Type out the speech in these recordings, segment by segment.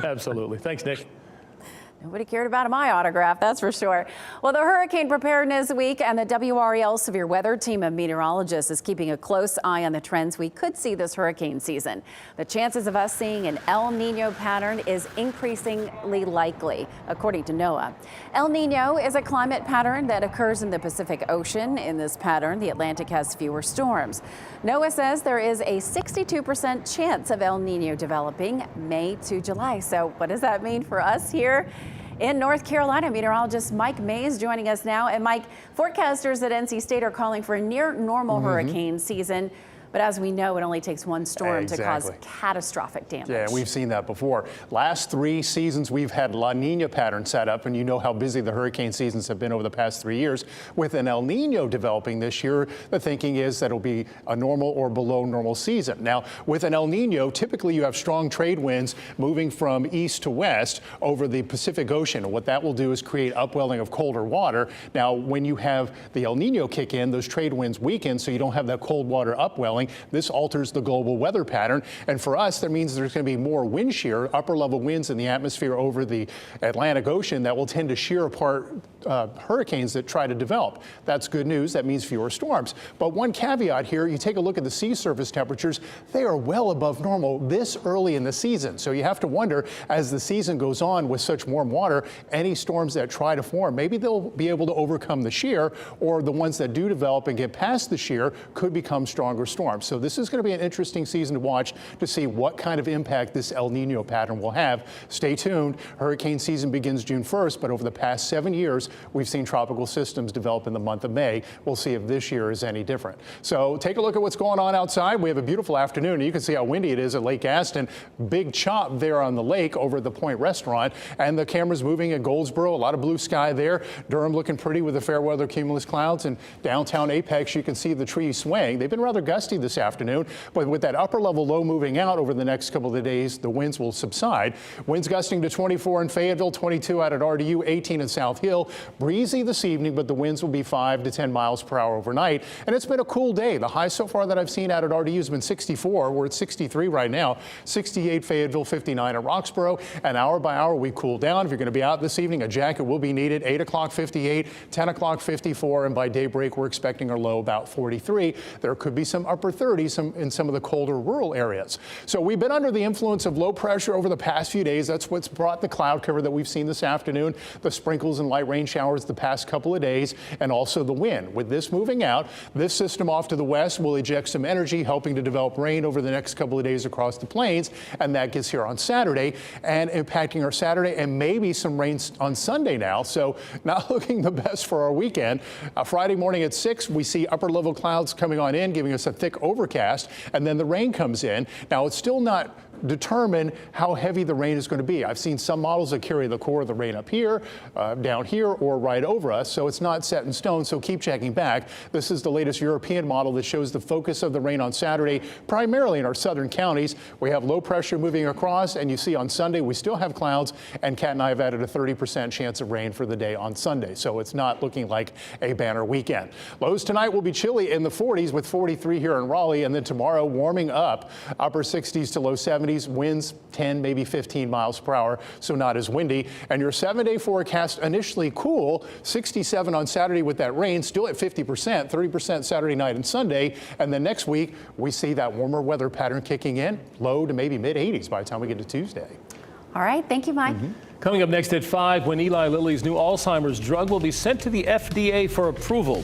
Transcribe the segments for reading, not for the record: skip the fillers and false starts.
Absolutely. Thanks, Nick. Nobody cared about my autograph, that's for sure. Well, the Hurricane Preparedness Week and the WRAL Severe Weather Team of meteorologists is keeping a close eye on the trends we could see this hurricane season. The chances of us seeing an El Nino pattern is increasingly likely, according to NOAA. El Nino is a climate pattern that occurs in the Pacific Ocean. In this pattern, the Atlantic has fewer storms. NOAA says there is a 62% chance of El Nino developing May to July. So what does that mean for us here in North Carolina? Meteorologist Mike Mays joining us now. And Mike, forecasters at NC State are calling for a near normal hurricane season. But as we know, it only takes one storm to cause catastrophic damage. Yeah, we've seen that before. Last 3 seasons, we've had La Nina pattern set up, and you know how busy the hurricane seasons have been over the past 3 years. With an El Nino developing this year, the thinking is that it'll be a normal or below normal season. Now, with an El Nino, typically you have strong trade winds moving from east to west over the Pacific Ocean. And what that will do is create upwelling of colder water. Now, when you have the El Nino kick in, those trade winds weaken, so you don't have that cold water upwelling. This alters the global weather pattern, and for us that means there's going to be more wind shear, upper level winds in the atmosphere over the Atlantic Ocean that will tend to shear apart hurricanes that try to develop. That's good news. That means fewer storms. But one caveat here, you take a look at the sea surface temperatures, they are well above normal this early in the season. So you have to wonder, as the season goes on with such warm water, any storms that try to form, maybe they'll be able to overcome the shear, or the ones that do develop and get past the shear could become stronger storms. So this is going to be an interesting season to watch to see what kind of impact this El Nino pattern will have. Stay tuned. Hurricane season begins June 1st, but over the past 7 years, we've seen tropical systems develop in the month of May. We'll see if this year is any different. So take a look at what's going on outside. We have a beautiful afternoon. You can see how windy it is at Lake Aston. Big chop there on the lake over at the Point Restaurant, and the camera's moving at Goldsboro. A lot of blue sky there. Durham looking pretty with the fair weather cumulus clouds, and downtown Apex, you can see the trees swaying. They've been rather gusty this afternoon, but with that upper level low moving out over the next couple of days, the winds will subside. Winds gusting to 24 in Fayetteville, 22 out at RDU, 18 in South Hill. Breezy this evening, but the winds will be 5 to 10 miles per hour overnight. And it's been a cool day. The high so far that I've seen out at RDU has been 64. We're at 63 right now. 68 Fayetteville, 59 at Roxborough. And hour by hour, we cool down. If you're going to be out this evening, a jacket will be needed. 8 o'clock, 58, 10 o'clock, 54. And by daybreak, we're expecting our low about 43. There could be some upper 30s in some of the colder rural areas. So we've been under the influence of low pressure over the past few days. That's what's brought the cloud cover that we've seen this afternoon, the sprinkles and light rain showers the past couple of days, and also the wind. With this moving out, this system off to the west will eject some energy, helping to develop rain over the next couple of days across the plains, and that gets here on Saturday and impacting our Saturday and maybe some rain on Sunday now. So not looking the best for our weekend. Friday morning at 6, we see upper level clouds coming on in, giving us a thick overcast, and then the rain comes in. Now, it's still not determine how heavy the rain is going to be. I've seen some models that carry the core of the rain up here, down here, or right over us, so it's not set in stone, so keep checking back. This is the latest European model that shows the focus of the rain on Saturday, primarily in our southern counties. We have low pressure moving across, and you see on Sunday we still have clouds, and Kat and I have added a 30% chance of rain for the day on Sunday, so it's not looking like a banner weekend. Lows tonight will be chilly in the 40s with 43 here in Raleigh, and then tomorrow warming up, upper 60s to low 70s. Winds 10, maybe 15 miles per hour, so not as windy. And your 7-day forecast initially cool, 67 on Saturday with that rain, still at 50%, 30% Saturday night and Sunday. And then next week, we see that warmer weather pattern kicking in, low to maybe mid 80s by the time we get to Tuesday. All right. Thank you, Mike. Coming up next at 5, when Eli Lilly's new Alzheimer's drug will be sent to the FDA for approval.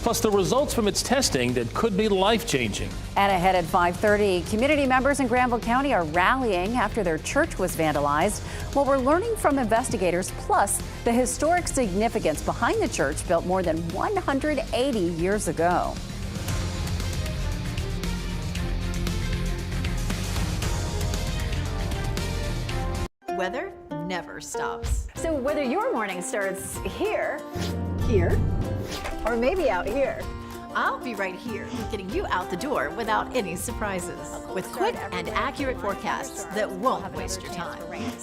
Plus the results from its testing that could be life-changing. And ahead at 5:30, community members in Granville County are rallying after their church was vandalized. Well, we're learning from investigators, plus the historic significance behind the church built more than 180 years ago. Weather never stops. So whether your morning starts here, or maybe out here, I'll be right here, getting you out the door without any surprises, with quick and accurate forecasts that won't waste your time.